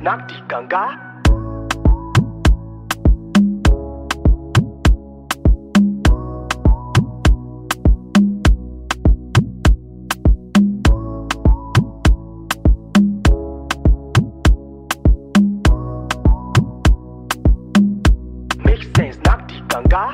knock the ganga. Make sense, knock the ganga.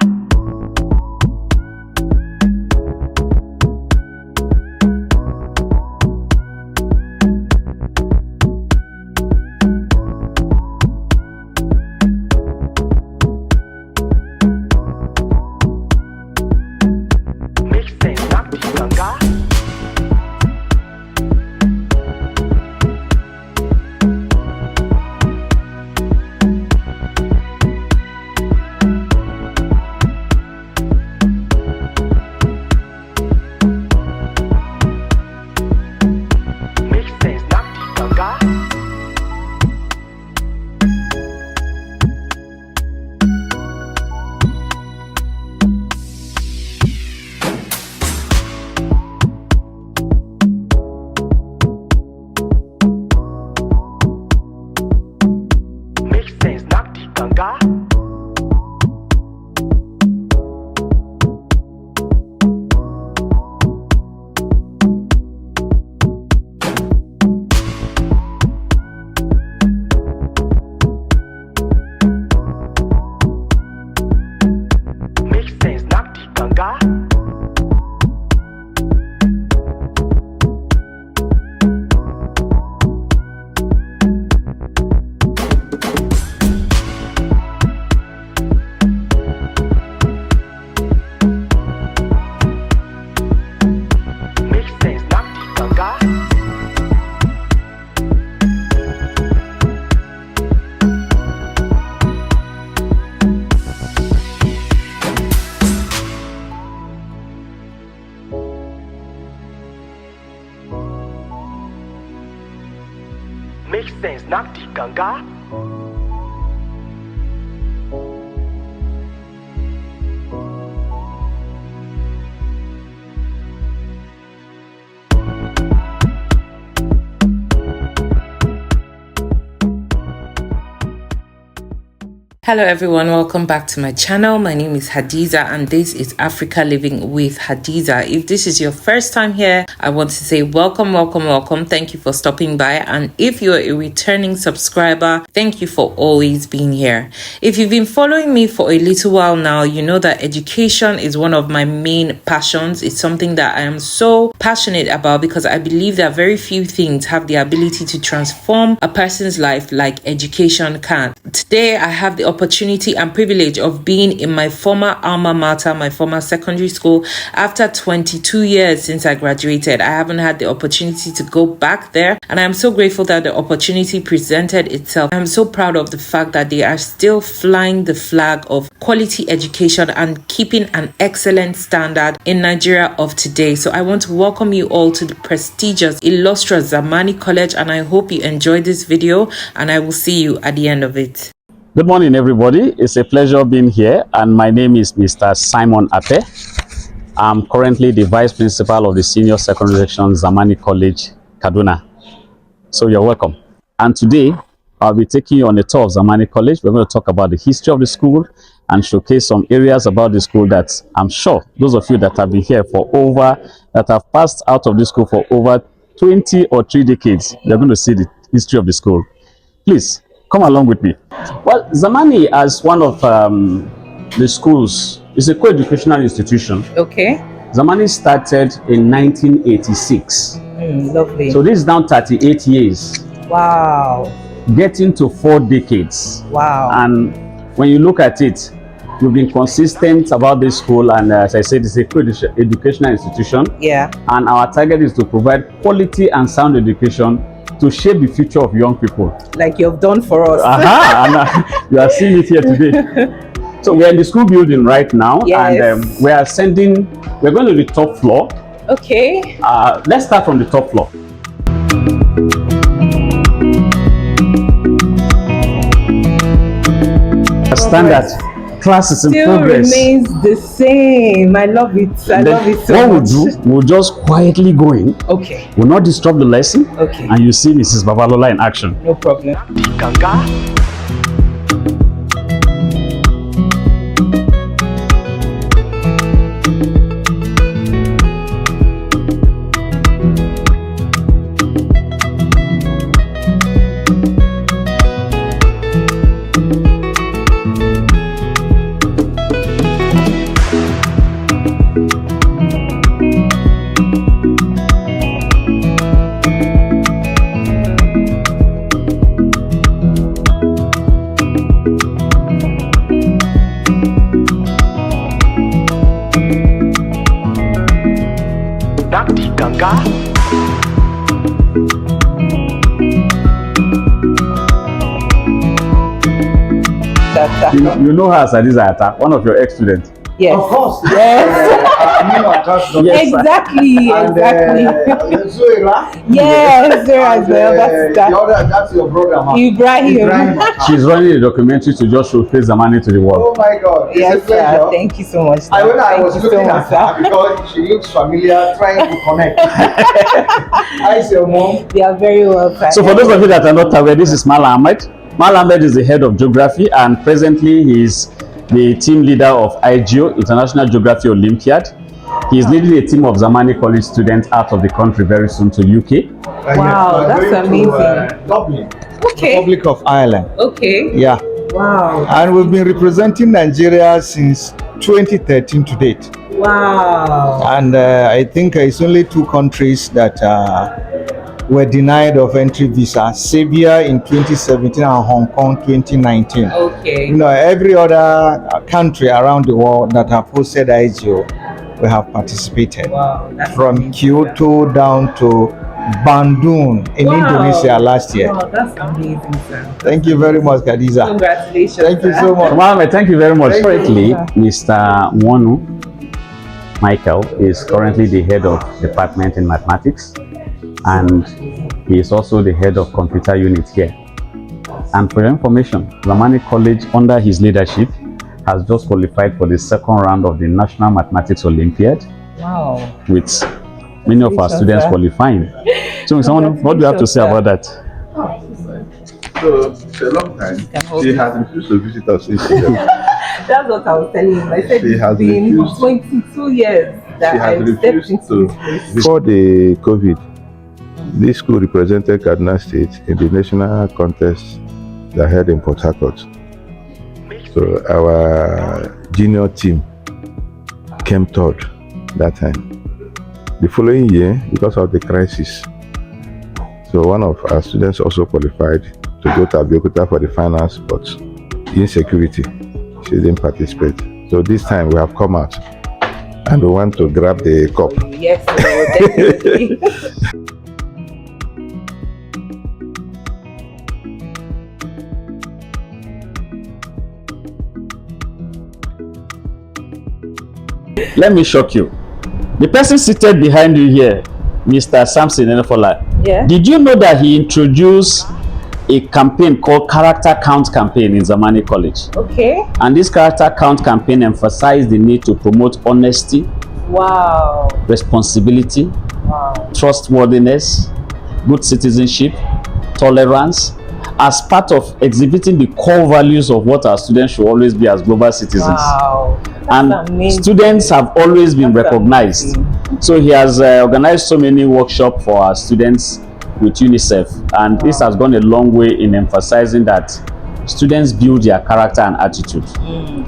Make sense, knock the ganga. Hello everyone, welcome back to my channel. My name is Hadiza and this is Africa Living with Hadiza. If this is your first time here, I want to say welcome. Thank you for stopping by, and if you're a returning subscriber, thank you for always being here. If you've been following me for a little while now, you know that education is one of my main passions. It's something that I am so passionate about because I believe that very few things have the ability to transform a person's life like education can. Today I have the opportunity and privilege of being in my former alma mater, my former secondary school. After 22 years since I graduated, I haven't had the opportunity to go back there, and I'm so grateful that the opportunity presented itself. I'm so proud of the fact that they are still flying the flag of quality education and keeping an excellent standard in Nigeria of today. So I want to welcome you all to the prestigious, illustrious ZAMANI College, and I hope you enjoyed this video, and I will see you at the end of it. Good morning, everybody. It's a pleasure being here, and my name is Mr. Simon Ape. I'm currently the Vice Principal of the Senior Secondary Section, ZAMANI College Kaduna. So you're welcome. And today, I'll be taking you on a tour of ZAMANI College. We're going to talk about the history of the school and showcase some areas about the school that I'm sure those of you that have been here that have passed out of the school for over 20 or 3 decades, you're going to see the history of the school. Please, come along with me. Well, ZAMANI, as one of the schools, is a co-educational institution. Okay. ZAMANI started in 1986. Lovely. So this is now 38 years. Wow. Getting to 4 decades. Wow. And when you look at it, we've been consistent about this school, and as I said, it's a co-educational institution. Yeah. And our target is to provide quality and sound education to shape the future of young people. Like you've done for us. And you are seeing it here today. So we're in the school building right now. Yes. And we're going to the top floor. Okay. Let's start from the top floor. Standard class is in still progress. remains the same. I love it. I love it so what much. we'll do, we'll just quietly go in. Okay. We'll not disturb the lesson. Okay. And you see Mrs. Babalola in action. No problem. Ganga. Ganga. You know her as Hadiza Atta, one of your ex-students. Yes. Of course. Yes. Yes, exactly. And, Exactly. Zoira. Yes, there as And, well. that's your brother, man. Ibrahim. she's running a documentary to just showcase Zamani to the Oh world. my God. It's Yes, a pleasure. sir. Thank you so much. Sir. When I Thank was you looking so at much, her sir. because she looks familiar, trying to connect. How's your mom? They are very well, sir. So for those of you that are not aware, this is Mala Ahmed. Mala Ahmed is the head of geography, and presently he is the team leader of IGO, International Geography Olympiad. He is leading a team of Zamani College students out of the country very soon to UK. Wow, that's amazing. Dublin, Okay. Republic of Ireland. Okay. Yeah. Wow. And we've been representing Nigeria since 2013 to date. Wow. And I think it's only 2 countries that were denied of entry visa: Serbia in 2017 and Hong Kong 2019. Okay. Every other country around the world that have hosted IGO, we have participated. Wow. That's From amazing, Kyoto down to Bandung in Wow. Indonesia last year. Wow, that's amazing, sir. Thank you very much, Khadija. Congratulations. Thank you sir. so much. Mohammed, thank you very much. Thank you. Currently, Mr. Wonu Michael is currently the head of department in mathematics, and he is also the head of computer unit here. And for your information, Zamani College, under his leadership, has just qualified for the 2nd round of the National Mathematics Olympiad, Wow. with many of our students sir. qualifying. So, someone, what do you have to say about that? So, it's a long time. She has refused to visit us. That's what I was telling him. I said She it's has been refused. 22 years that She has I've stepped refused into to this place. Before the COVID, this school represented Kaduna State in the national contest that held in Port Harcourt. So our junior team came 3rd that time. The following year, because of the crisis, so one of our students also qualified to go to Abeokuta for the finals, but insecurity, she didn't participate. So this time we have come out and we want to grab the cup. Yes, definitely. Let me shock you. The person seated behind you here, Mr. Samson Enefola, Yeah. did you know that he introduced a campaign called Character Count Campaign in Zamani College? Okay. And this Character Count Campaign emphasized the need to promote honesty, Wow. responsibility, Wow. trustworthiness, good citizenship, tolerance, as part of exhibiting the core values of what our students should always be as global citizens. Wow. And That's amazing. students have always been That's recognized. amazing. So he has organized so many workshops for our students with UNICEF, and this has gone a long way in emphasizing that students build their character and attitude.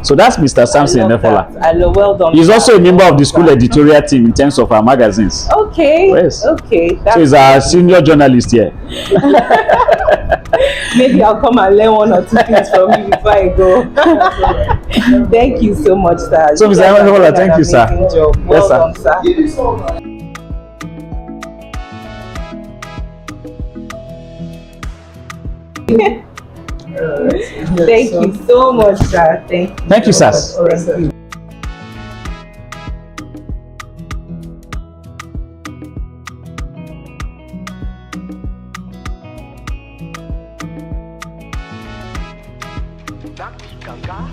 So that's Mr. Samson Enefola. I love, well done. He's sir. also a member of the school Well done. editorial team in terms of our magazines. Okay. Yes. Okay. So he's our senior journalist here. Maybe I'll come and learn 1 or 2 things from you before I go. Thank you so much, sir. So, Mr. You guys have Enefola, done thank an you, sir. amazing job. Well Yes, sir. done, sir. Thank you so much, sir. Thank you. Thank you, so sir. much. Thank you. Ganga.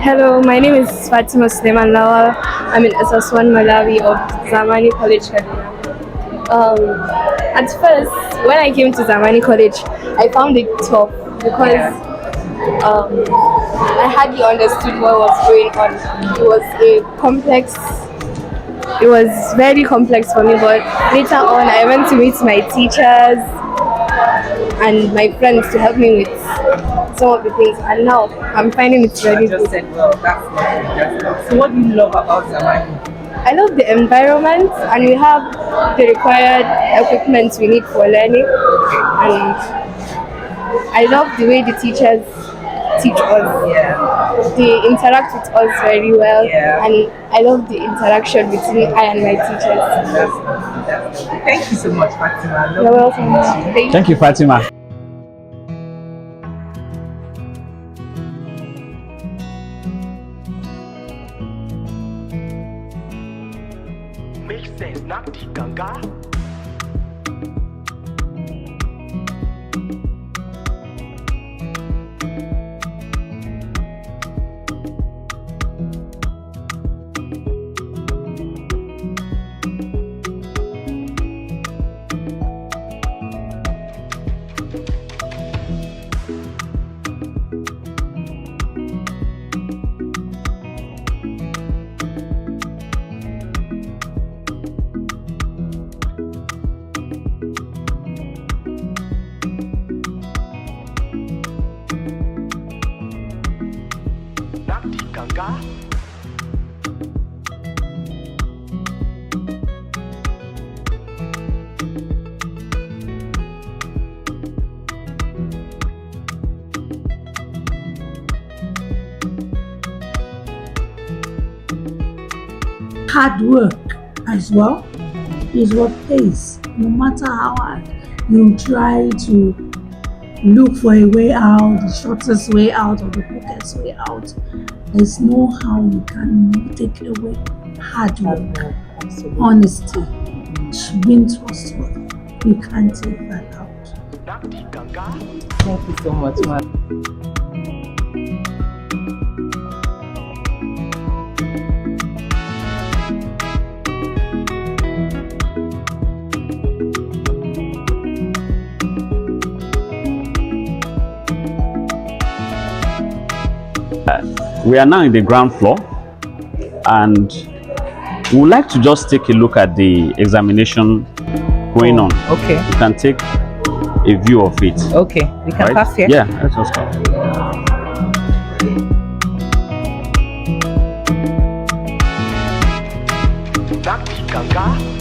Hello, my name is Fatima Suleiman Lawal. I'm in SS1 Malawi of ZAMANI College Kaduna. At first, when I came to ZAMANI College, I found it tough because I hardly understood what was going on. It was very complex for me, but later on I went to meet my teachers and my friends to help me with some of the things, and now I'm finding it very good. So what do you love about Zamani? I love the environment, and we have the required equipment we need for learning, and I love the way the teachers teach us. They interact with us very well, and I love the interaction between I and my teachers. Thank you so much, Fatima. You're welcome. Thank you, Fatima. Make sense, not the ganga. Ganga. Hard work as well is what pays. No matter how hard you try to look for a way out, the shortest way out or the quickest way out, there's no how you can take away hard work, honesty, being trustworthy. You can't take that out. Not the ganga. Thank you so much, ma'am. We are now in the ground floor, and we would like to just take a look at the examination going on. Okay. You can take a view of it. Okay. We can pass here. Yeah, let's just go. Not the ganga.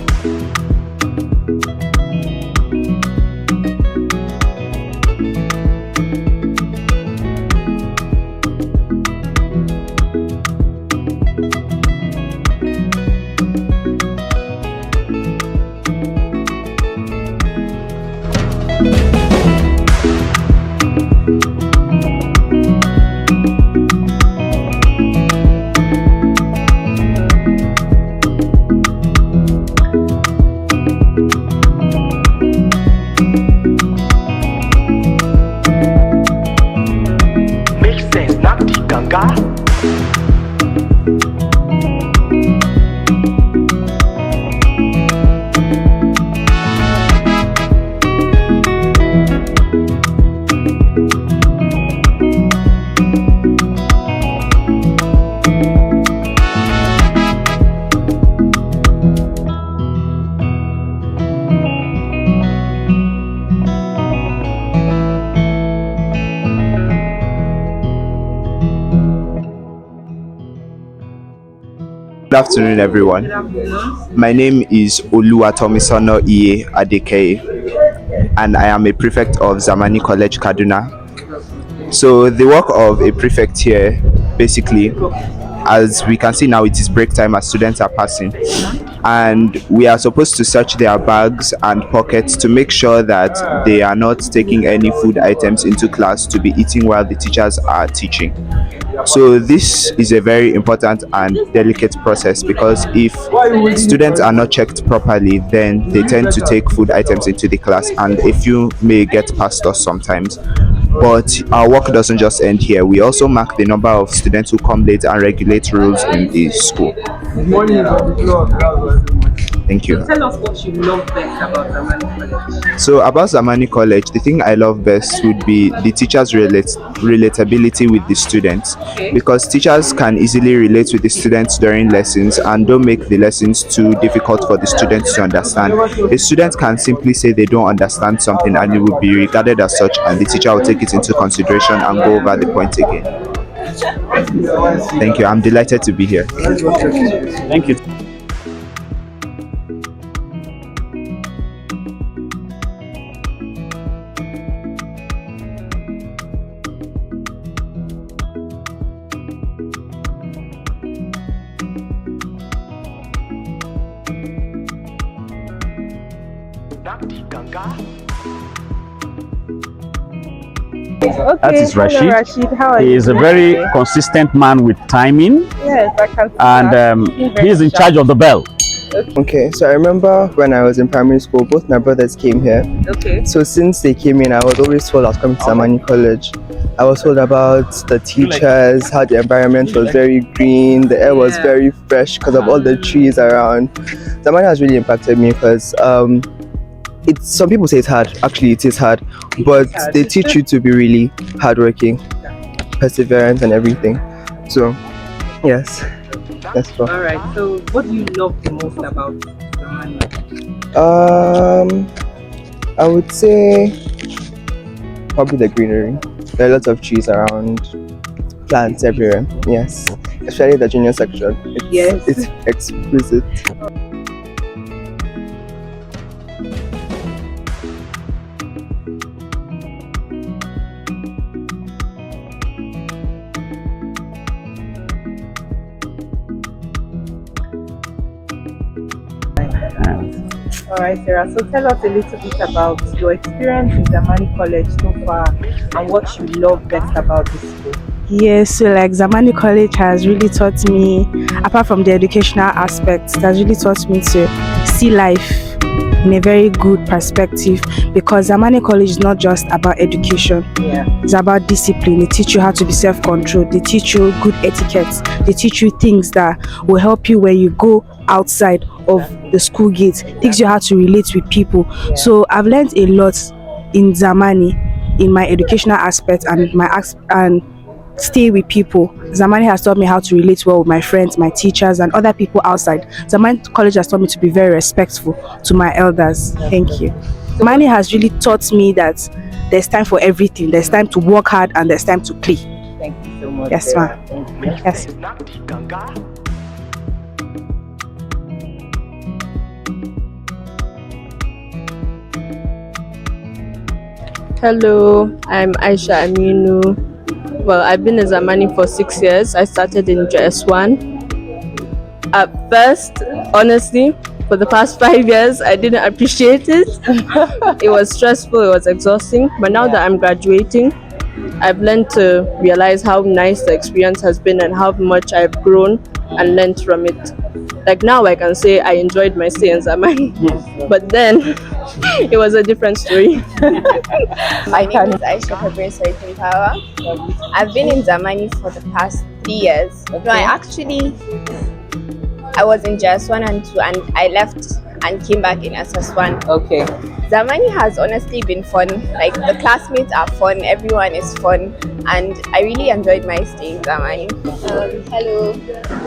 Make sense, not the ganga. Good afternoon, everyone. My name is Oluwatomisono Iye Adekeye, and I am a prefect of ZAMANI College Kaduna. So the work of a prefect here, basically, as we can see now, it is break time as students are passing, and we are supposed to search their bags and pockets to make sure that they are not taking any food items into class to be eating while the teachers are teaching. So this is a very important and delicate process, because if students are not checked properly, then they tend to take food items into the class, and a few may get past us sometimes. But our work doesn't just end here. We also mark the number of students who come late and regulate rules in the school. Thank you. Tell us what you love best about Zamani College. So about Zamani College, the thing I love best would be the teachers' relatability with the students, because teachers can easily relate with the students during lessons and don't make the lessons too difficult for the students to understand. A student can simply say they don't understand something and it will be regarded as such, and the teacher will take it into consideration and go over the point again. Thank you. I'm delighted to be here. Thank you. Okay, That is Rashid. hello, Rashid. How are He you is a doing very today? consistent man with timing, Yes, I can see and that. he is in charge of the bell. Okay, so I remember when I was in primary school, both my brothers came here. Okay. So since they came in, I was always told I was coming to Zamani College. I was told about the teachers, how the environment was very green, the air was very fresh because of all the trees around. Zamani has really impacted me because it's, some people say it's hard. Actually, it is hard, but they teach you to be really hardworking, perseverant, and everything. So, yes, that's all. All right. So, what do you love the most about Zamani? I would say probably the greenery. There are lots of trees around, plants everywhere. Yes, especially the junior section. It's exquisite. All right, Sarah. So tell us a little bit about your experience in Zamani College so far and what you love best about this school. Yes, so like Zamani College has really taught me, apart from the educational aspect, it has really taught me to see life in a very good perspective, because Zamani College is not just about education. It's about discipline. They teach you how to be self-controlled. They teach you good etiquette. They teach you things that will help you when you go outside of the school gates. Teach you how to relate with people. So I've learned a lot in Zamani, in my educational aspect and stay with people. Zamani has taught me how to relate well with my friends, my teachers, and other people outside. Zamani College has taught me to be very respectful to my elders. Thank you. Zamani has really taught me that there's time for everything. There's time to work hard and there's time to play. Thank you so much. Yes, ma'am. Yes. Hello, I'm Aisha Aminu. Well, I've been in Zamani for 6 years. I started in JS1. At first, honestly, for the past 5 years, I didn't appreciate it. It was stressful, it was exhausting. But now that I'm graduating, I've learned to realize how nice the experience has been and how much I've grown and learned from it. Like now I can say I enjoyed my stay in Zamani, but then it was a different story. My name is Aisha Kabir Power. I've been in Zamani for the past 3 years. No, I was in JS1 and 2 and I left and came back in SS1. Okay. Zamani has honestly been fun. Like the classmates are fun, everyone is fun, and I really enjoyed my stay in Zamani. Hello,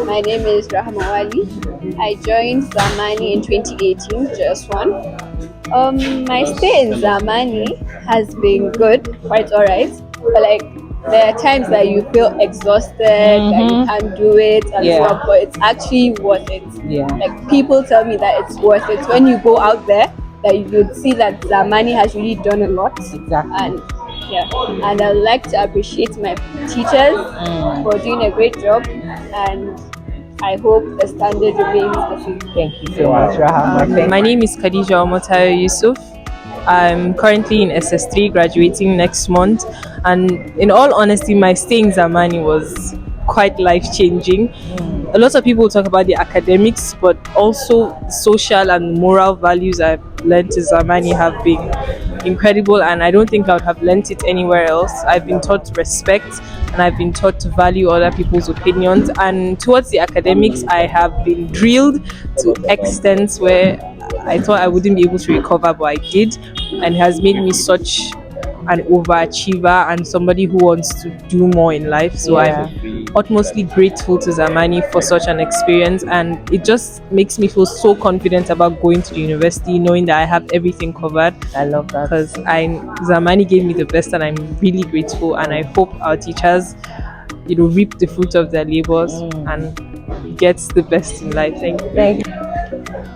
my name is Rahma Wali. I joined Zamani in 2018, JS1. My stay in Zamani has been good, quite alright. But like there are times that you feel exhausted, that you can't do it and stuff, but it's actually worth it. Like people tell me that it's worth it. When you go out there, that you'd see that Zamani has really done a lot. And and I'd like to appreciate my teachers for doing a great job, and I hope the standard remains the same. Thank you so much, Rahama. My name is Khadija Omotayo Yusuf. I'm currently in SS3, graduating next month, and in all honesty, my stay in Zamani was quite life-changing. A lot of people talk about the academics, but also social and moral values I've learned in Zamani have been incredible, and I don't think I would have learnt it anywhere else. I've been taught respect, and I've been taught to value other people's opinions, and towards the academics I have been drilled to extents where I thought I wouldn't be able to recover, but I did, and it has made me such an overachiever and somebody who wants to do more in life. So I'm utmostly grateful to Zamani for such an experience, and it just makes me feel so confident about going to the university, knowing that I have everything covered. I love that, because Zamani gave me the best, and I'm really grateful, and I hope our teachers, reap the fruit of their labors and get the best in life. Thank you.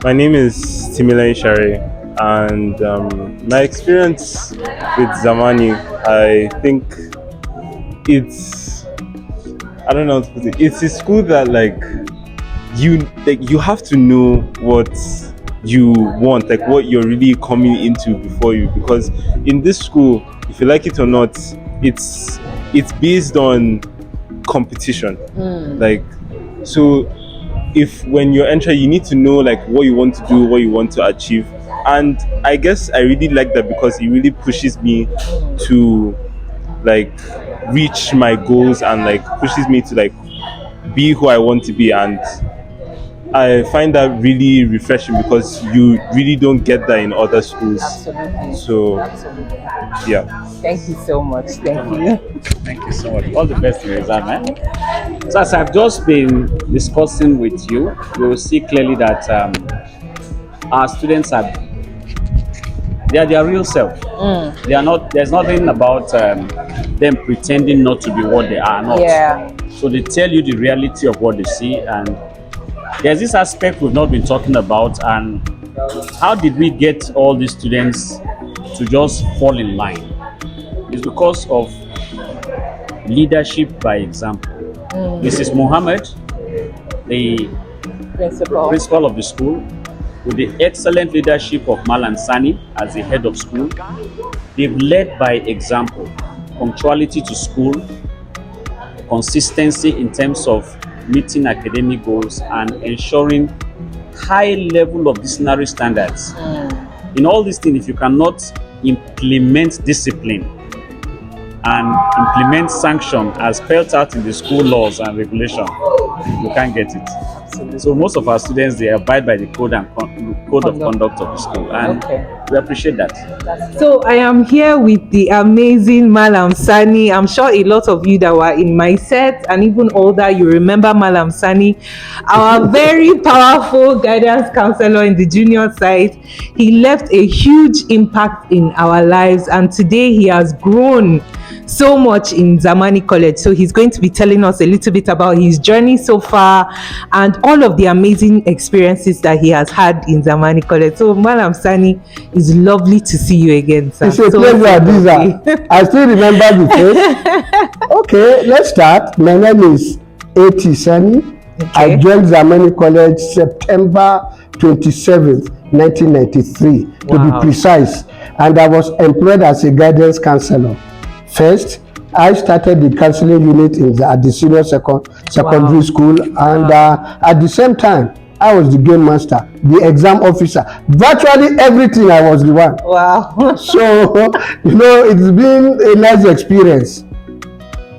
My name is Timila Ishare, and my experience with Zamani, I think it's, I don't know how to put it. It's a school that you have to know what you want, like what you're really coming into before you, because in this school, if you like it or not, it's based on competition. So if when you're entering, you need to know what you want to do, what you want to achieve. And I guess I really like that because it really pushes me to reach my goals and pushes me to be who I want to be. And I find that really refreshing because you really don't get that in other schools. Absolutely. So yeah. Thank you so much. Thank you. Thank you so much. All the best in your exam, man. So as I've just been discussing with you, we will see clearly that our students they are their real self. They are not. There's nothing about them pretending not to be what they are not. Yeah. So they tell you the reality of what they see, and there's this aspect we've not been talking about. And how did we get all these students to just fall in line? It's because of leadership by example. Mrs. Mohammed, the principal of the school, with the excellent leadership of Malam Sani as the head of school, they've led by example. Punctuality to school, consistency in terms of meeting academic goals, and ensuring high level of disciplinary standards. In all these things, if you cannot implement discipline and implement sanction as spelled out in the school laws and regulation, you can't get it. So most of our students, they abide by the code of conduct of the school, and we appreciate that. So I am here with the amazing Malam Sani. I'm sure a lot of you that were in my set and even older, you remember Malam Sani, our very powerful guidance counselor in the junior side. He left a huge impact in our lives, and today he has grown so much in Zamani College. So he's going to be telling us a little bit about his journey so far and all of the amazing experiences that he has had in Zamani College. So Malam Sani, it's lovely to see you again, sir. It's a pleasure, Adiza. I still remember the face. Okay, let's start. My name is A.T. Sani. I joined Zamani College September 27th, 1993, to be precise. And I was employed as a guidance counselor. First, I started the counseling unit at the senior secondary school, and at the same time, I was the game master, the exam officer. Virtually everything, I was the one. Wow. So, it's been a nice experience.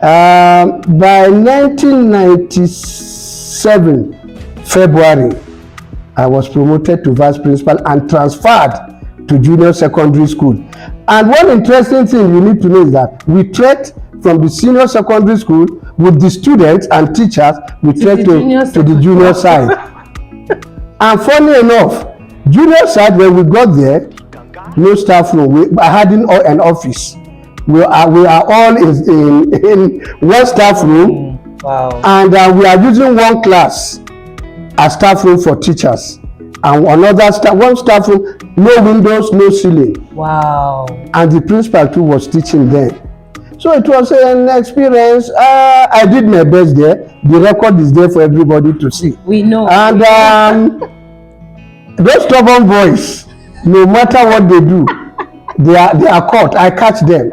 By 1997, February, I was promoted to vice principal and transferred to junior secondary school. And one interesting thing you need to know is that we treat from the senior secondary school with the students and teachers, we treat to the junior side. And funny enough, junior side, when we got there, no staff room. I had an office. We are all in one staff room. Wow. And we are using one class as staff room for teachers. And one staff room, no windows, no ceiling. Wow. And the principal too was teaching them. So it was an experience. I did my best there. The record is there for everybody to see. We know. And those stubborn boys, no matter what they do, they are caught. I catch them.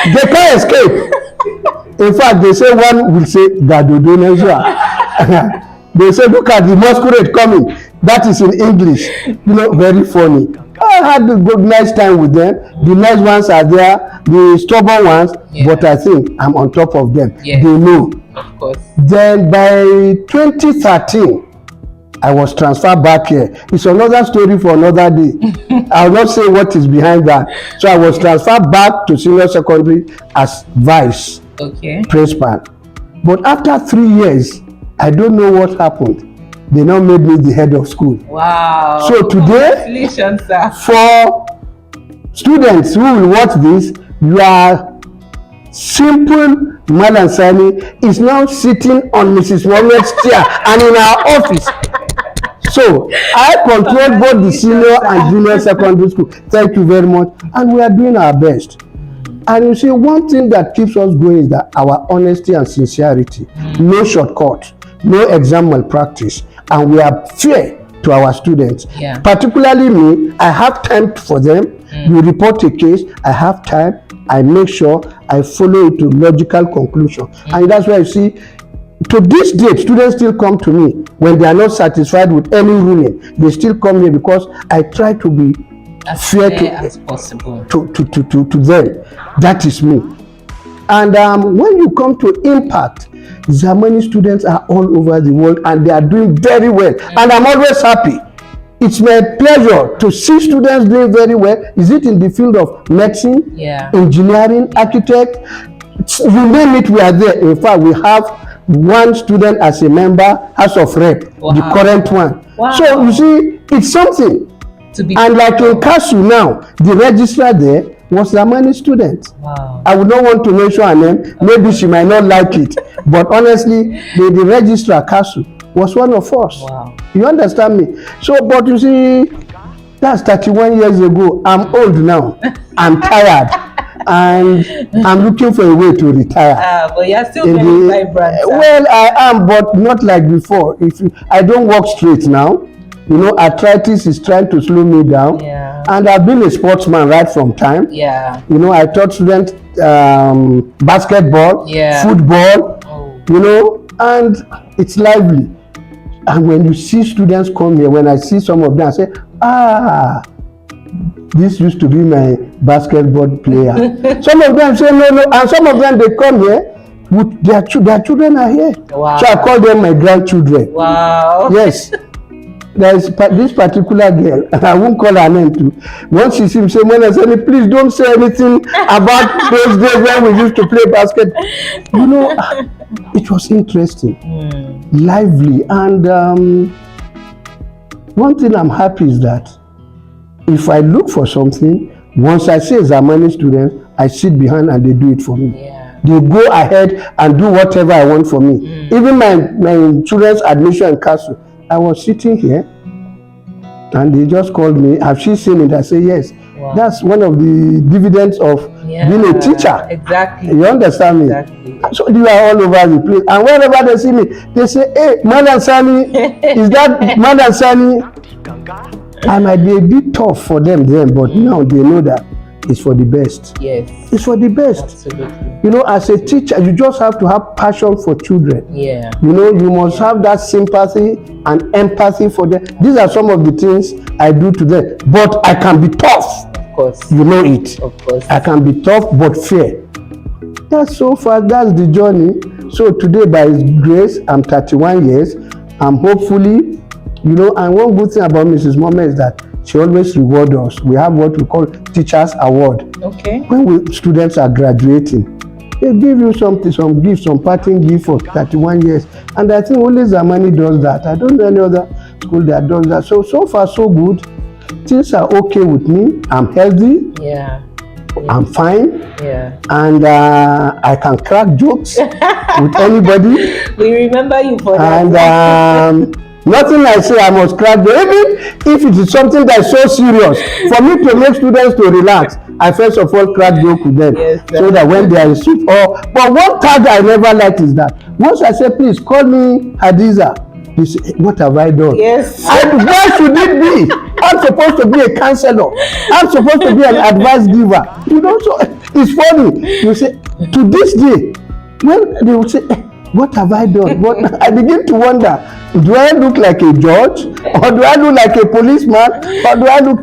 They can't escape. In fact, they say one will say, Gadodonezua. They say, look at the masquerade coming. That is in English. Very funny. I had a good nice time with them. The nice ones are there, the stubborn ones, but I think I'm on top of them. They know. Of course. Then by 2013, I was transferred back here. It's another story for another day. I'll not say what is behind that. So I was transferred back to senior secondary as vice principal. But after 3 years, I don't know what happened. They now made me the head of school. Wow. So today, congratulations, sir. For students who will watch this, your simple Madam Sani is now sitting on Mrs. Mohammed's chair and in our office. So I control both the senior and junior secondary school. Thank you very much. And we are doing our best. And you see, one thing that keeps us going is that our honesty and sincerity. No shortcut, no exam malpractice, and we are fair to our students. Particularly me, I have time for them. You report a case, I have time. I make sure I follow it to logical conclusion. And that's why you see, to this date, students still come to me when they are not satisfied with any ruling. They still come here because I try to be as fair as possible to them. That is me. And when you come to impact, Zamani students are all over the world and they are doing very well. And I'm always happy. It's my pleasure to see students doing very well. Is it in the field of medicine, engineering, architect? You name it, we are there. In fact, we have one student as a member, House of Rep, the current one. So you see, it's something. And like in KASU now, the registrar there was a Zamani student. I would not want to mention her name. Maybe she might not like it. But honestly, the registrar KASU was one of us. You understand me? So, but you see, that's 31 years ago. I'm old now. I'm tired. And I'm looking for a way to retire. But you're still very vibrant. Well, I am, but not like before. I don't walk straight now. You know, arthritis is trying to slow me down. And I've been a sportsman right from time. You know, I taught students basketball, football, you know, and it's lively. And when you see students come here, when I see some of them, I say, this used to be my basketball player. Some of them say, no, and some of them, they come here, with their children are here. So I call them my grandchildren. Yes. There is this particular girl, and I won't call her name too. Once she sees me, say, "Mona, please don't say anything about those days when we used to play basketball." You know, it was interesting, lively, and one thing I'm happy is that if I look for something, once I see a Zamani student, I sit behind and they do it for me. They go ahead and do whatever I want for me. Even my children's admission in KASU, I was sitting here and they just called me. Have she seen it? I say yes. That's one of the dividends of being a teacher. You understand me? So you are all over the place. And wherever they see me, they say, "Hey, Madam Sani, is that Madam Sani?" I might be a bit tough for them then, but now they know that it's for the best. It's for the best. Absolutely. You know, as a teacher, you just have to have passion for children. You know, you must have that sympathy and empathy for them. These are some of the things I do to them. But I can be tough. Of course. You know it. Of course. I can be tough but fair. That's so far, that's the journey. So today, by His grace, I'm 31 years. I'm hopefully, you know, and one good thing about Mrs. Mohammed is that she always rewards us. We have what we call Teachers Award. When students are graduating, they give you something, some gift, some parting gift for 31 years. And I think only Zamani does that. I don't know any other school that does that. So far, so good. Things are okay with me. I'm healthy. I'm fine. And I can crack jokes with anybody. We remember you for that. And nothing I say I must crack jokes. Even if it is something that is so serious, for me to make students to relax, I first of all crack joke with them, so that when they are in soup but one tag I never liked is that once I say, "Please call me Hadiza," you say, "What have I done?" And why should it be? I'm supposed to be a counselor. I'm supposed to be an advice giver. You know, so it's funny. You say, to this day, when they will say, "What have I done?" But I begin to wonder, do I look like a judge? Or do I look like a policeman? Or do I look...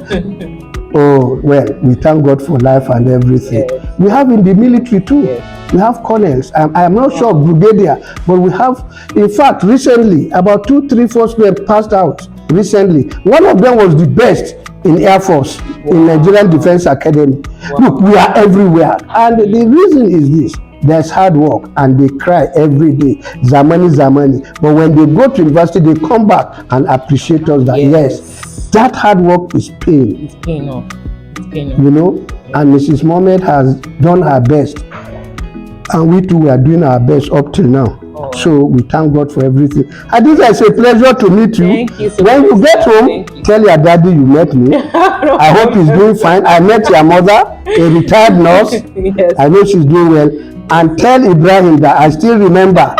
Oh, well, we thank God for life and everything. Yes. We have in the military too. Yes. We have colonels. I am not sure of brigadier, but we have, in fact, recently, about 2, 3, 4 students passed out recently. One of them was the best in Air Force, in Nigerian Defense Academy. Look, we are everywhere. And the reason is this. There's hard work and they cry every day. Zamani, Zamani. But when they go to university, they come back and appreciate us that yes, that hard work is pain. It's pain off. It's pain off. You know, and Mrs. Mohammed has done her best. And we too are doing our best up till now. So we thank God for everything. Hadiza, it's a pleasure to meet you. Thank you so when much. you get home, tell your daddy you met me. I hope he's doing fine. I met your mother, a retired nurse. Yes. I know she's doing well. And tell Ibrahim that I still remember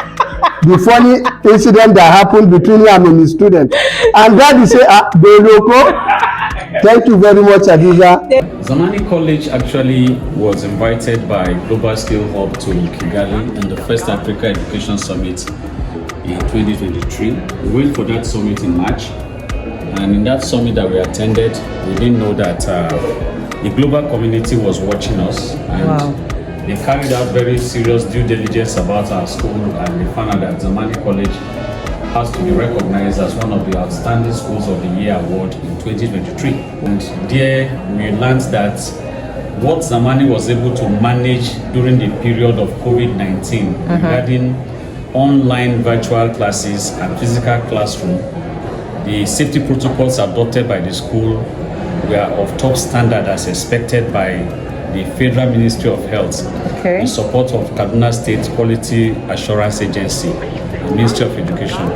the funny incident that happened between him and his student. And daddy say, thank you very much, Hadiza. Zamani College actually was invited by Global Skill Hub to Kigali in the first Africa Education Summit in 2023. We went for that summit in March, and in that summit that we attended, we didn't know that the global community was watching us, and they carried out very serious due diligence about our school, and they found out that Zamani College has to be recognized as one of the outstanding schools of the year award in 2023. And there we learned that what Zamani was able to manage during the period of COVID-19 regarding online virtual classes and physical classroom, the safety protocols adopted by the school were of top standard as expected by the Federal Ministry of Health, in support of Kaduna State Quality Assurance Agency, the Ministry of Education.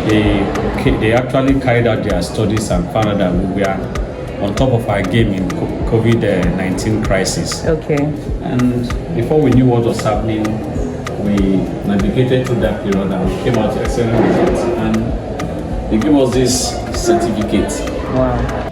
They actually carried out their studies and found out that we were on top of our game in COVID-19 crisis. And before we knew what was happening, we navigated through that period and we came out with excellent results. And they gave us this certificate. Wow.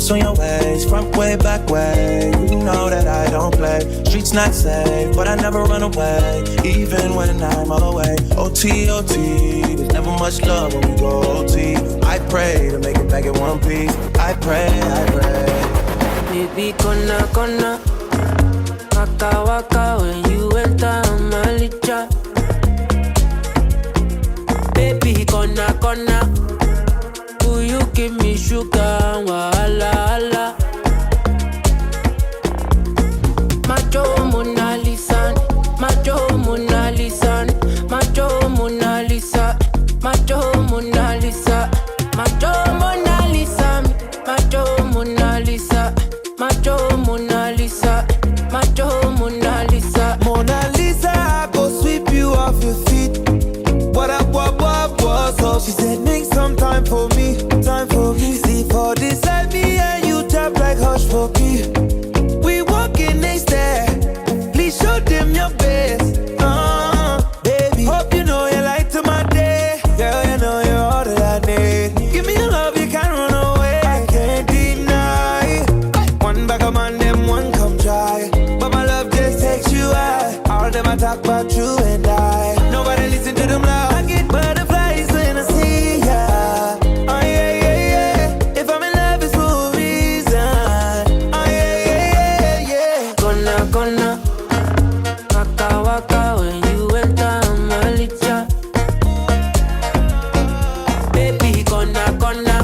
On your ways, front way, back way. You know that I don't play. Streets not safe, but I never run away, even when I'm all away. OT, OT, there's never much love when we go OT. I pray to make it back in one piece. I pray, I pray. Baby, kona, waka waka when you enter my licha. Baby, kona. Will you give me sugar? Wahala. Macho Mona Lisa, Macho Mona Lisa, Macho Mona Lisa, Macho Mona Lisa, Macho Mona Lisa, Macho Mona Lisa, Macho Mona Lisa, Macho Mona Lisa. Mona Lisa, I go sweep you off your feet. What, so she said, make some time for me, See for this side, me and you tap like hush for me. We walking next there, please show them your best. Baby, hope you know you light to my day. Girl, you know you're all that I need. Give me your love, you can't run away. I can't deny. One back of man, them one come try. But my love just takes you high. All of them I talk about you and I. Nobody listen to them loud. I get butterflies when I see ya. Oh yeah. If I'm in love, it's for a reason. Oh yeah. Gonna, waka when you enter my licha. Baby, gonna,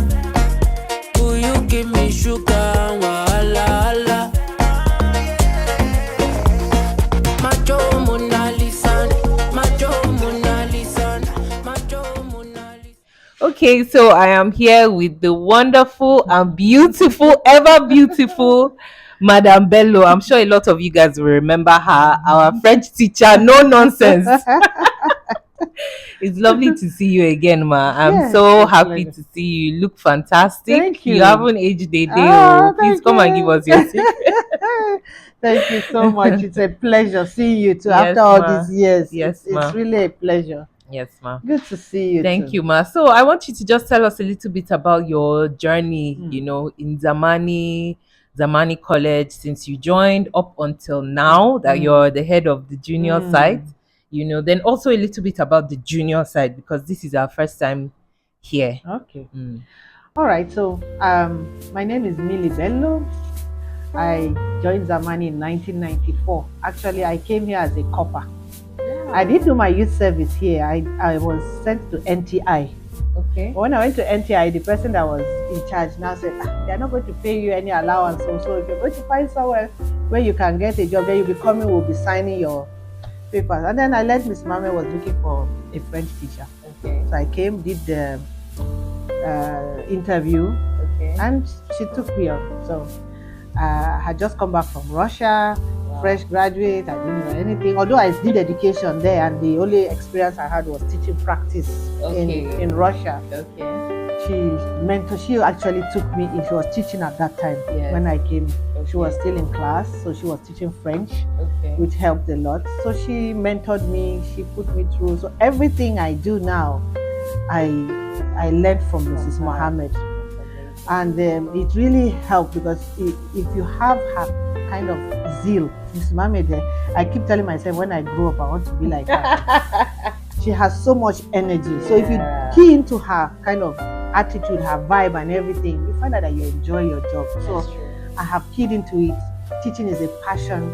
will you give me sugar? Wahala. Macho Mona Lisa, Macho Mona Lisa, Macho Mona Lisa. Okay, so I am here with the wonderful and beautiful, ever beautiful Madame Bello. I'm sure a lot of you guys will remember her, our French teacher, no nonsense. It's lovely to see you again, ma. I'm so happy to see you. You look fantastic. Thank you. You haven't aged a day. Please come and give us your secret. Thank you so much. It's a pleasure seeing you too Yes, after all ma. these years. Yes, it's ma. really a pleasure. Yes, ma. Good to see you. Thank too. you, ma. So I want you to just tell us a little bit about your journey, you know, in Zamani College, since you joined up until now that you're the head of the junior side, you know, then also a little bit about the junior side, because this is our first time here. Okay. All right. So my name is Millie Bello. I joined Zamani in 1994. Actually, I came here as a copper. I did do my youth service here. I was sent to NTI. Okay. But when I went to NTI, the person that was in charge now said, they're not going to pay you any allowance. So if you're going to find somewhere where you can get a job, then you'll be coming, we'll be signing your papers. And then I learned Miss Mame was looking for a French teacher. Okay. So I came, did the interview, and she took me on. So I had just come back from Russia. Fresh graduate, I didn't know anything. Although I did education there, and the only experience I had was teaching practice in Russia. She actually took me in. She was teaching at that time when I came. She was still in class, so she was teaching French, which helped a lot. So she mentored me, she put me through. So everything I do now, I learned from Mrs. Mohammed. And it really helped, because if you have her kind of zeal, Miss Mohammed, I keep telling myself when I grow up, I want to be like her. She has so much energy. So if you key into her kind of attitude, her vibe and everything, you find out that you enjoy your job. So I have keyed into it. Teaching is a passion.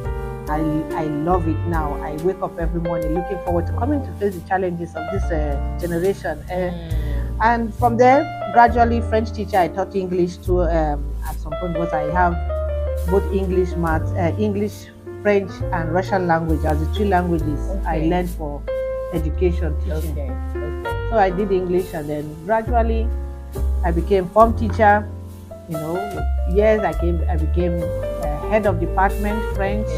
I love it now. I wake up every morning looking forward to coming to face the challenges of this generation. And from there, gradually, French teacher, I taught English too at some point, because I have both English, maths, English, French, and Russian language as the three languages I learned for education teaching. So I did English, and then gradually I became form teacher. You know, years I became head of department French.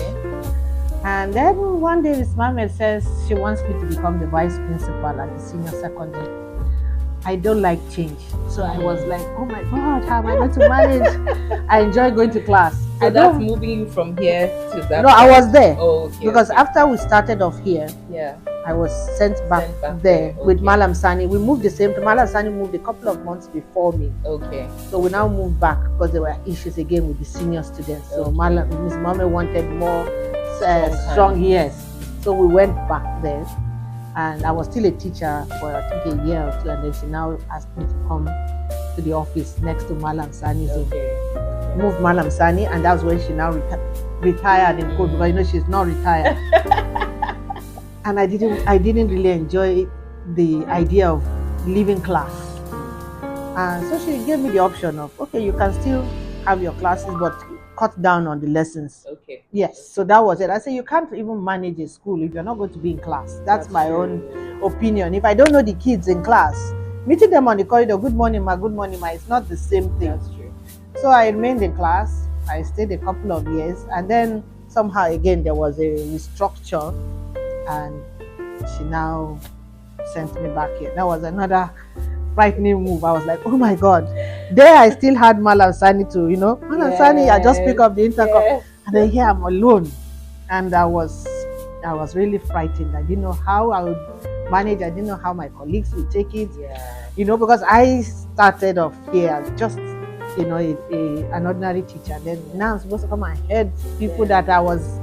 And then one day Miss Mohammed says she wants me to become the vice principal at the senior secondary. I don't like change. So I was like, oh my God, how am I going to manage? I enjoy going to class. So that's moving you from here to that. No, I was there. Oh, okay. Because after we started off here, I was sent back there with Malam Sani. We moved the same time. Malam Sani moved a couple of months before me. Okay. So we now moved back because there were issues again with the senior students. So Miss Mame wanted more strong years. So we went back there. And I was still a teacher for I think a year or two, and then she now asked me to come to the office next to Malam Sani. So moved Malam Sani, and that's when she now retired in code, because you know she's not retired. And I didn't really enjoy the idea of leaving class. And so she gave me the option of, okay, you can still have your classes, but cut down on the lessons. Okay. Yes, so that was it. I said, you can't even manage a school if you're not going to be in class. That's my own opinion. If I don't know the kids in class, meeting them on the corridor, good morning, ma, it's not the same thing. That's true. So I remained in class. I stayed a couple of years, and then somehow again there was a restructure, and she now sent me back here. That was another frightening move. I was like, oh my God. There I still had Malam Sani to, you know, Malam Sani, I just pick up the intercom, and then here I'm alone. And I was really frightened. I didn't know how I would manage. I didn't know how my colleagues would take it. You know, because I started off here as just, you know, an ordinary teacher. Then now I'm supposed to come and head people that I was,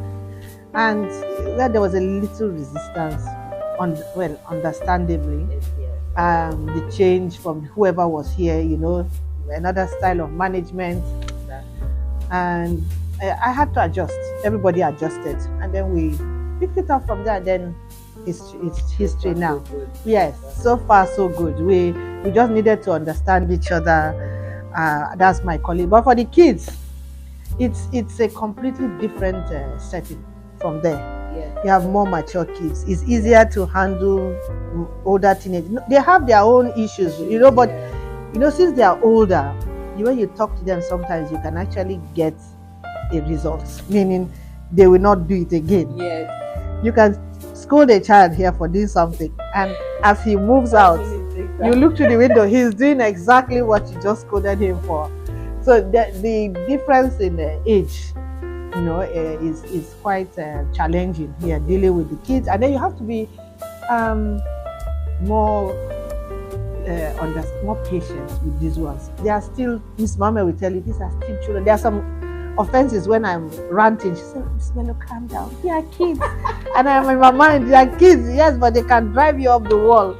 and there was a little resistance, understandably. The change from whoever was here, you know, another style of management, and I had to adjust. Everybody adjusted, and then we picked it up from there. And then it's history now. Yes, so far so good. We just needed to understand each other. That's my colleague. But for the kids, it's a completely different setting from there. You have more mature kids. It's easier to handle older teenagers. They have their own issues, you know, but you know, since they are older, when you talk to them, sometimes you can actually get a result, meaning they will not do it again. Yes. You can scold a child here for doing something, and as he moves out, you look through the window, he's doing exactly what you just scolded him for. So the difference in age, you know, is quite challenging here, dealing with the kids. And then you have to be more more patient with these ones. They are still, Miss Mama will tell you, these are still children. There are some offenses when I'm ranting. She said, Miss Mello, calm down. They are kids. And I'm in my mind, they are kids, yes, but they can drive you off the wall.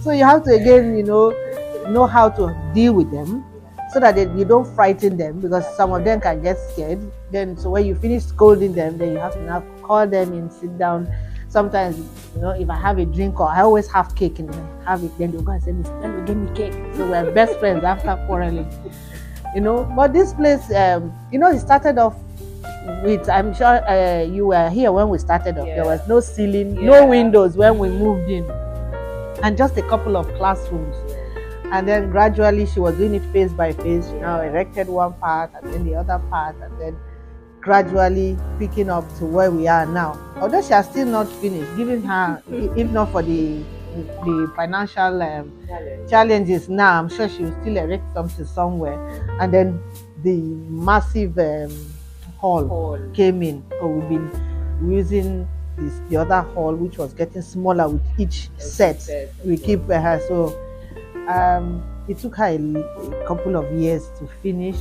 So you have to again, know how to deal with them so that you don't frighten them, because some of them can get scared. Then, so when you finish scolding them, then you have to now call them and sit down. Sometimes, if I have a drink, or I always have cake and I have it, then they'll go and say, Miss Mello, give me cake. So we're best friends after quarreling. But this place, it started off with, I'm sure you were here when we started off. There was no ceiling, no windows when we moved in, and just a couple of classrooms. And then gradually she was doing it phase by phase. She now erected one part and then the other part, and then gradually picking up to where we are now. Although she has still not finished, giving her, if not for the financial challenges now, I'm sure she will still erect something somewhere. And then the massive hall came in, so we've been using the other hall, which was getting smaller with each set. We keep her. So it took her a couple of years to finish.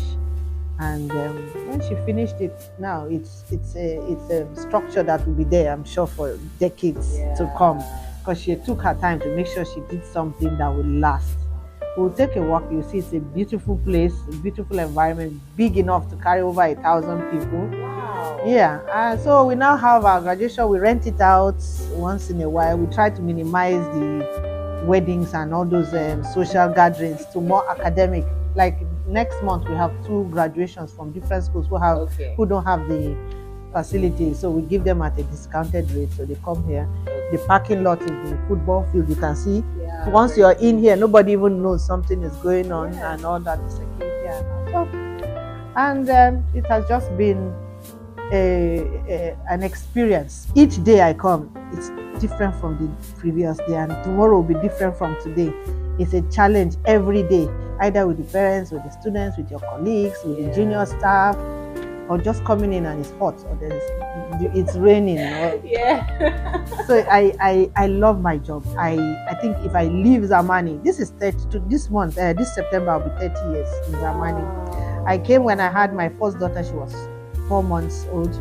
And when she finished it, now it's a structure that will be there, I'm sure, for decades to come, because she took her time to make sure she did something that will last. We'll take a walk. You see, it's a beautiful place, a beautiful environment, big enough to carry over 1,000 people. Wow. Yeah. So we now have our graduation. We rent it out once in a while. We try to minimize the weddings and all those social gatherings to more academic. Like next month, we have 2 graduations from different schools who don't have the facilities, so we give them at a discounted rate. So they come here. The parking lot is the football field. You can see. So once you're in here, nobody even knows something is going on, and all that security and all. And it has just been an experience. Each day I come, it's different from the previous day, and tomorrow will be different from today. It's a challenge every day, either with the parents, with the students, with your colleagues, with the junior staff, or just coming in and it's hot, or it's raining. So I love my job. I think if I leave Zamani, this month, this September, I'll be 30 years in Zamani. I came when I had my first daughter. She was 4 months old.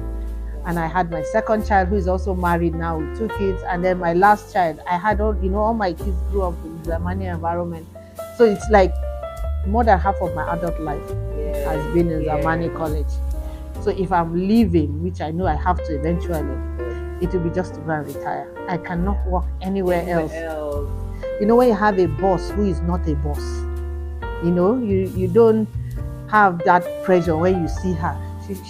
And I had my second child, who is also married now with 2 kids. And then my last child, I had all my kids grew up in the Zamani environment. So it's like more than half of my adult life has been in Zamani College. So if I'm leaving, which I know I have to eventually, it will be just to go and retire. I cannot work anywhere else. When you have a boss who is not a boss, you don't have that pressure when you see her.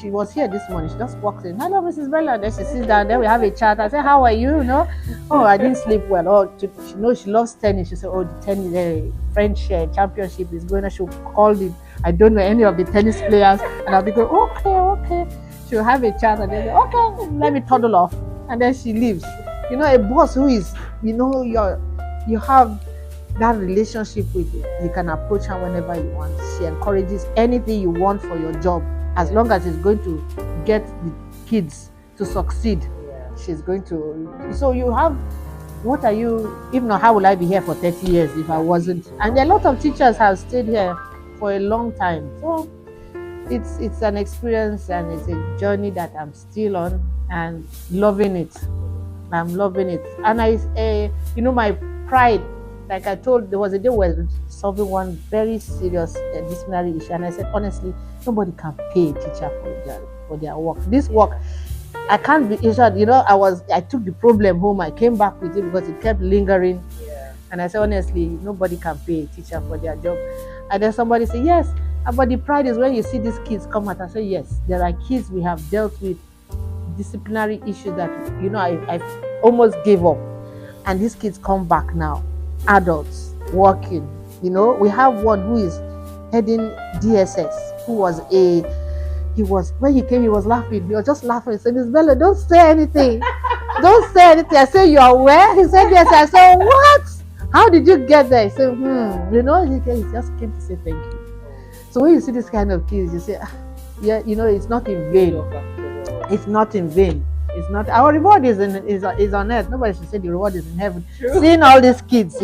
She was here this morning. She just walks in. Hello, Mrs. Bella. Then she sits down. Then we have a chat. I say, how are you? Oh, I didn't sleep well. Oh, she loves tennis. She said, oh, the tennis French championship is going on. She'll call the, I don't know any of the tennis players. And I'll be going, okay. She'll have a chat and then say, okay, let me toddle off. And then she leaves. A boss who is, you have that relationship with you. You can approach her whenever you want. She encourages anything you want for your job. As long as it's going to get the kids to succeed, she's going to. So you have, what are you, if not, how will I be here for 30 years if I wasn't? And a lot of teachers have stayed here for a long time. So it's an experience, and it's a journey that I'm still on and loving it. I'm loving it. And my pride, like I told, there was a day where we were solving one very serious disciplinary issue, and I said, honestly, nobody can pay a teacher for their work. This work, I can't be insured. I took the problem home. I came back with it because it kept lingering. And I said, honestly, nobody can pay a teacher for their job. And then somebody said, yes, but the pride is when you see these kids come out. I said, yes, there are kids we have dealt with disciplinary issues that, I almost gave up. And these kids come back now, adults, working. We have one who is heading DSS, who was when he came, he was laughing. He was just laughing. He said, Miss Bella, don't say anything. Don't say anything. I said, you are where? He said, yes. I said, what? How did you get there? He said, he just came to say thank you. So when you see this kind of kids, you say, it's not in vain. It's not in vain. It's not our reward is on earth. Nobody should say the reward is in heaven. True. Seeing all these kids,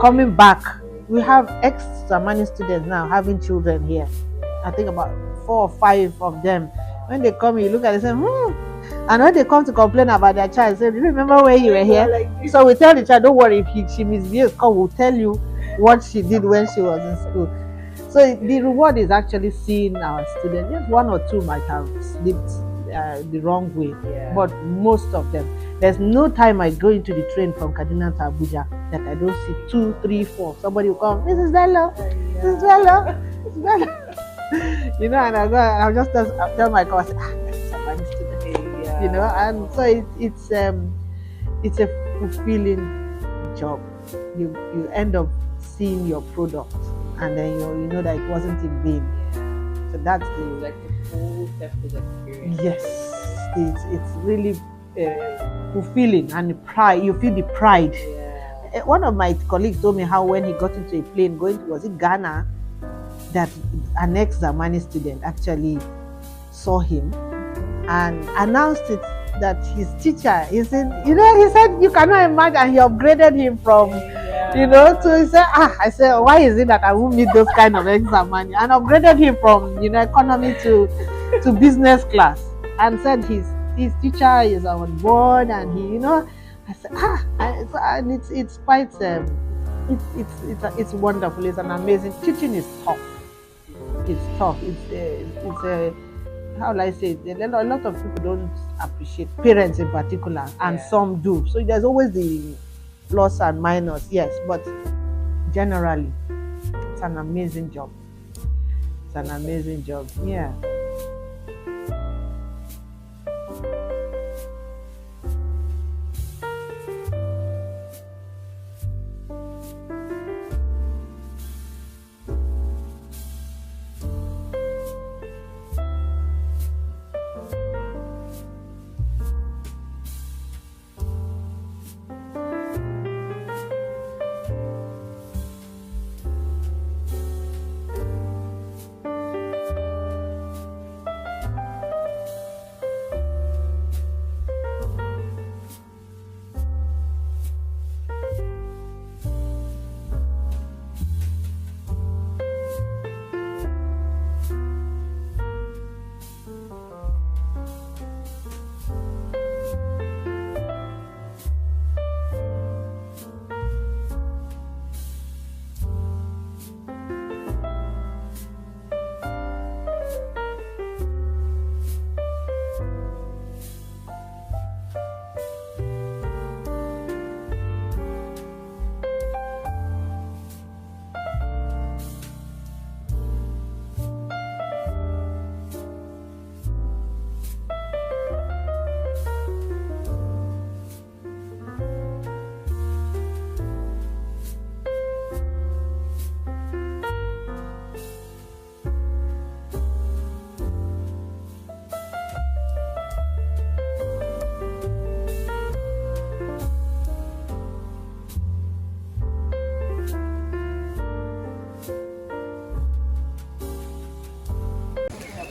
coming back. We have ex-Zamani students now having children here. I think about 4 or 5 of them. When they come, you look at it and say, And when they come to complain about their child, say, do you remember when you were here? So we tell the child, don't worry, if she misbehaves, we'll tell you what she did when she was in school. So the reward is actually seeing our students. Just 1 or 2 might have slipped the wrong way, but most of them. There's no time I go into the train from Kaduna to Abuja that I don't see 2, 3, 4. Somebody will come, Mrs. Bello, Mrs. Bello, Mrs. Bello. And I'll just tell my class, that's somebody's student. And so it's a fulfilling job. You end up seeing your product, and then you know that it wasn't in vain. So that's like the full experience. Yes, it's really fulfilling, and pride. You feel the pride. Yeah. One of my colleagues told me how when he got into a plane was it Ghana, that an ex-Zamani student actually saw him and announced it that his teacher is in. He said you cannot imagine. He upgraded him from. So he said, I said, why is it that I won't meet those kind of exam? And upgraded him from, economy to business class, and said his teacher is on board, and he, I said, and it's quite, it's wonderful. It's an amazing. Teaching is tough. It's tough. It's how will I say it? A lot of people don't appreciate, parents in particular, and some do. So there's always the plus and minus, yes, but generally, it's an amazing job. It's an amazing job, yeah.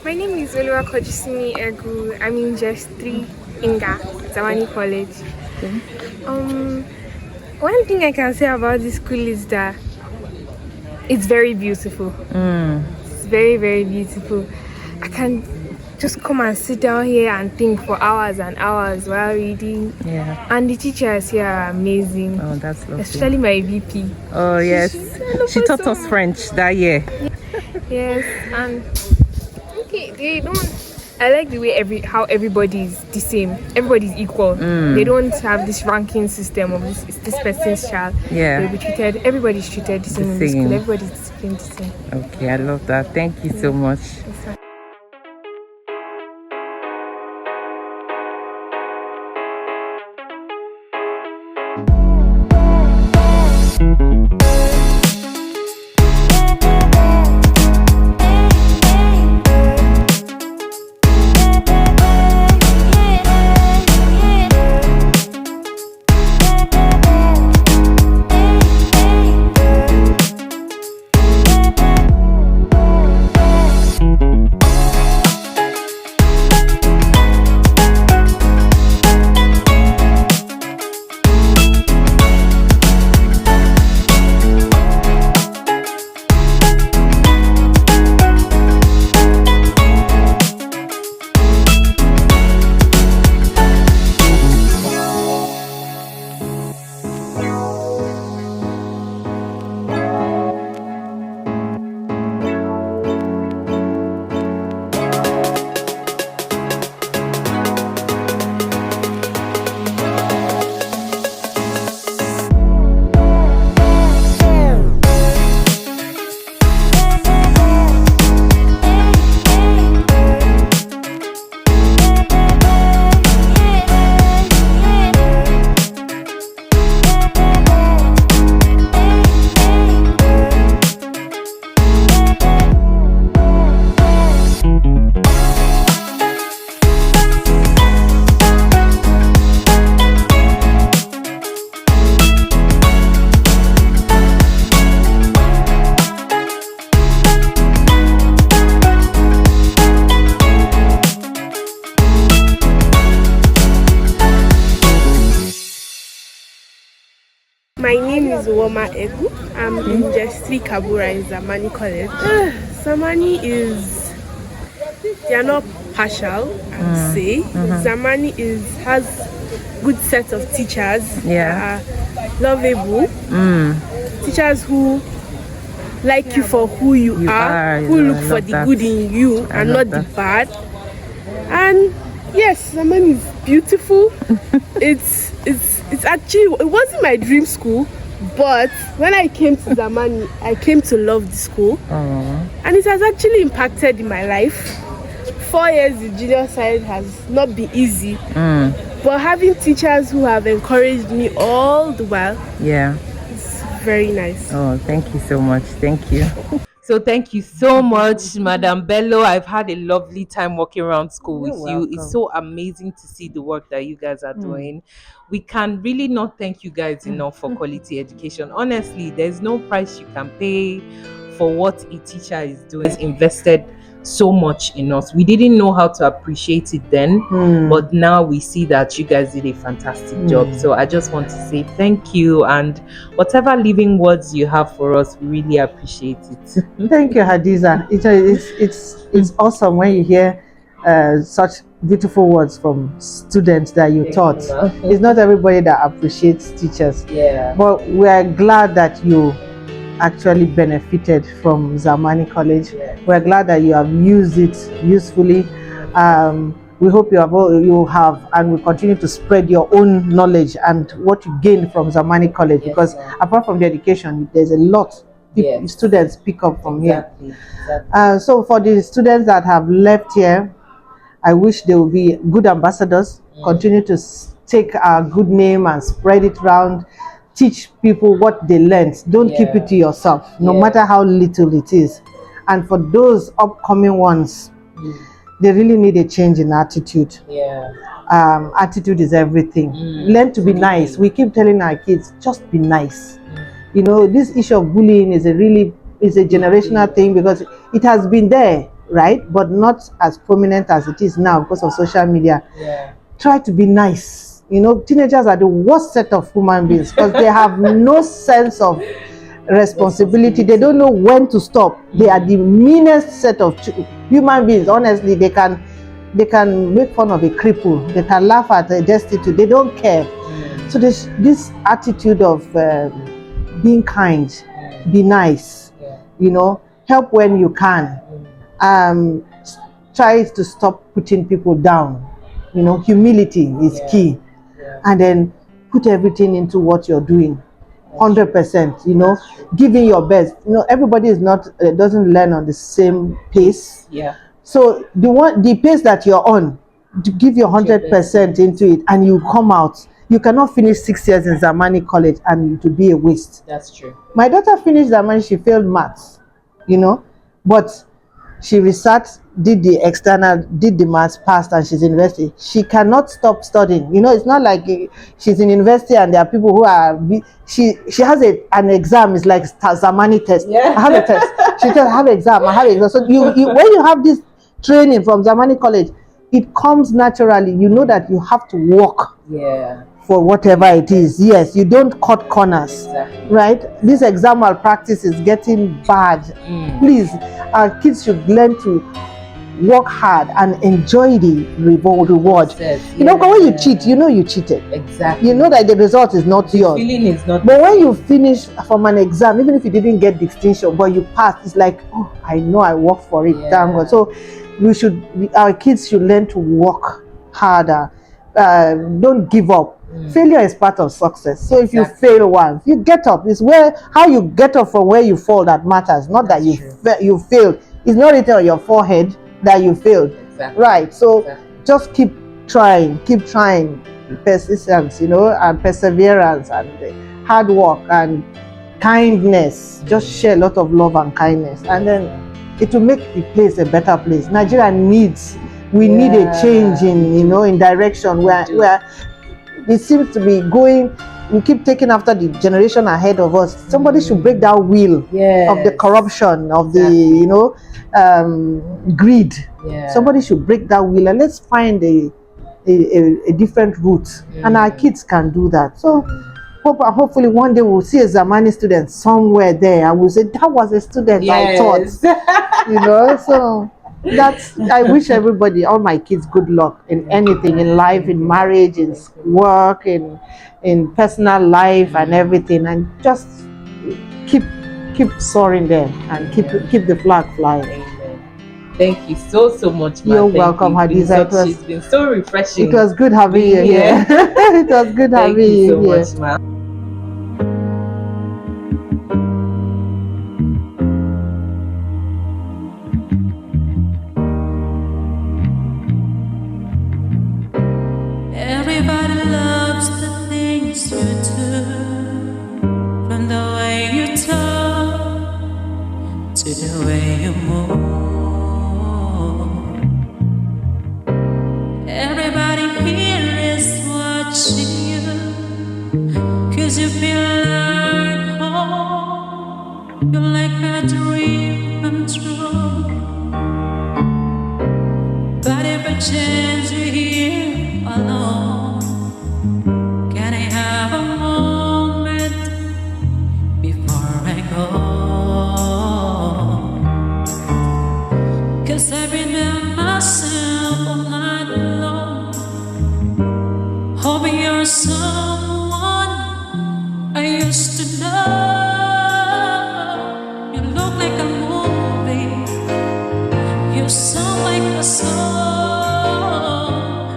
My name is Olua Kojusimi Egu. I'm in just 3 Inga, ZAMANI College. One thing I can say about this school is that it's very beautiful. It's very, very beautiful. I can just come and sit down here and think for hours and hours while reading. Yeah. And the teachers here are amazing. Oh, that's lovely. Especially my VP. Oh, yes. She taught us French that year. Yes, and they don't. I like the way how everybody is the same. Everybody's equal. They don't have this ranking system of this person's child. Yeah. They'll be treated. Everybody's treated the same in the school. Everybody's disciplined the same. Okay, I love that. Thank you so much. My name is Woma Egu. I'm in Jestri Kabura in Zamani College. Zamani is, they are not partial, I would say. Zamani has good set of teachers that are lovable. Teachers who like you for who you are, who look for the good in you and not the bad. And yes, Zamani is beautiful. It's actually, it wasn't my dream school, but when I came to Zamani, I came to love the school. And it has actually impacted in my life. 4 years the junior side has not been easy, but having teachers who have encouraged me all the while, it's very nice. Oh, thank you so much. Thank you. So thank you so much, Madam Bello. I've had a lovely time walking around school with you. It's so amazing to see the work that you guys are doing. We can really not thank you guys enough for quality education. Honestly, there's no price you can pay for what a teacher is doing. It's invested so much in us. We didn't know how to appreciate it then, but now we see that you guys did a fantastic job. So I just want to say thank you, and whatever living words you have for us, we really appreciate it. Thank you, Hadiza. It's awesome when you hear such beautiful words from students that you taught. It's not everybody that appreciates teachers, but we are glad that you actually benefited from Zamani College. We're glad that you have used it usefully. We hope you have and will continue to spread your own knowledge and what you gain from Zamani College, because apart from the education, there's a lot students pick up from here. So for the students that have left here, I wish they will be good ambassadors, continue to take our good name and spread it around. Teach people what they learned. Don't keep it to yourself, no matter how little it is. And for those upcoming ones, they really need a change in attitude. Attitude is everything. Learn to be nice. We keep telling our kids, just be nice. You know, this issue of bullying is a generational thing, because it has been there, right? But not as prominent as it is now because of social media. Try to be nice. You know, teenagers are the worst set of human beings because they have no sense of responsibility. They don't know when to stop. They are the meanest set of human beings. Honestly, they can make fun of a cripple. They can laugh at a destitute. They don't care. So this attitude of being kind, be nice, you know, help when you can. Try to stop putting people down. You know, humility is key. And then put everything into what you're doing, 100%. You know, giving your best. You know, everybody is not doesn't learn on the same pace. So the pace that you're on, to give your 100% into it, and you come out. You cannot finish 6 years in Zamani College and to be a waste. That's true. My daughter finished Zamani. She failed maths, you know, but she researched, did the external, did the maths, passed, and she's in university. She cannot stop studying. You know, it's not like she's in university and there are people who are. She has an exam. It's like Zamani test. I have a test. She says, I have an exam. I have an exam. So when you have this training from Zamani College, it comes naturally. You know that you have to work. For whatever it is. Yes, you don't cut corners. Right? This exam malpractice is getting bad. Please, our kids should learn to work hard and enjoy the reward. You know, when you cheat, you know you cheated. Exactly. You know that the result is not yours. Feeling is not. But when you finish from an exam, even if you didn't get distinction, but you passed, it's like, oh, I know I worked for it. Thank God. So our kids should learn to work harder. Don't give up. Failure is part of success. So if you fail once, you get up. It's how you get up from where you fall that matters, not that you failed. It's not written on your forehead that you failed. Right. So just keep trying, persistence, you know, and perseverance and hard work and kindness. Just share a lot of love and kindness, and then it will make the place a better place. Nigeria needs. We need a change in direction where it seems to be going. We keep taking after the generation ahead of us. Somebody should break that wheel of the corruption, of the greed. Somebody should break that wheel, and let's find a different route. And our kids can do that. So hopefully one day we'll see a Zamani student somewhere there. I will say that was a student I taught. So I wish everybody, all my kids, good luck in anything, in life, in marriage, in work, in personal life and everything, and just keep soaring there and keep the flag flying. Thank you so much, ma. You're welcome, Hadiza. It's been so refreshing. It was good having you here. It was good having you here. Thank you so much, ma. Everybody loves the things you do, from the way you talk to the way you move. Everybody here is watching you, 'cause you feel like home. You're like a dream come true. But if a chance you're here alone, can I have a moment before I go? 'Cause I've been there myself all night long, hoping you're someone I used to know. You look like a movie, you sound like a song.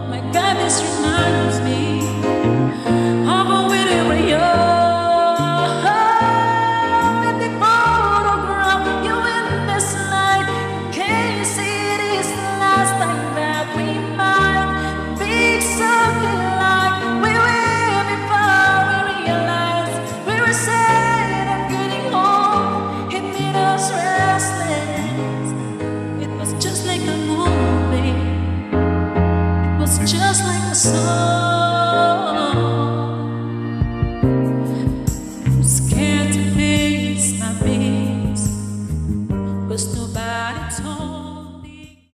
My God, this reminds me of a video where you're in the photograph. You in this light, can you see it is the last time that we might be something like we were before we realized we were sad and getting home. It made us restless. It was just like a movie. It was just like a song.